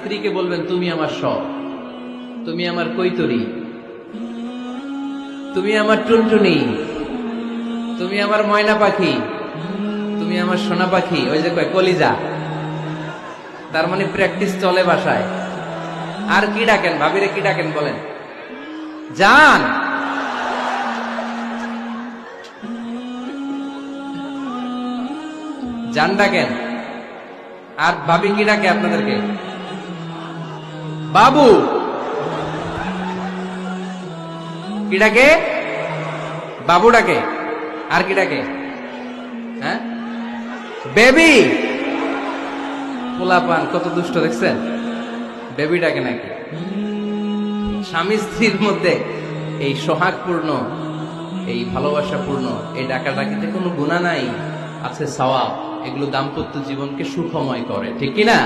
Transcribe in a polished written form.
স্ত্রীকে বলবেন তুমি আমার সব, তুমি আমার কৈতরী, তুমি আমার টুনটুনি, তুমি আমার ময়না পাখি, তুমি আমার সোনা পাখি। ওই যে কয় কলিজা, তার মানে প্র্যাকটিস চলে বাসায়। আর কি ডাকেন ভাবিরে, কি ডাকেন বলেন? জান। জান ডাকেন। আর ভাবি কি ডাকে আপনাদেরকে? বাবু। কি ডাকে? বাবু ডাকে। আর কি ডাকে? হ্যাঁ, বেবি। পোলাপান কত দুষ্ট দেখছেন, বেবি ডাকে নাকি? স্বামী স্ত্রীর মধ্যে এই সোহাগপূর্ণ, এই ভালোবাসাপূর্ণ এই ডাকাডাকিতে কোনো গুনাহ নাই, আছে সওয়াব। এগুলো দাম্পত্য জীবনকে সুখময় করে, ঠিক কিনা?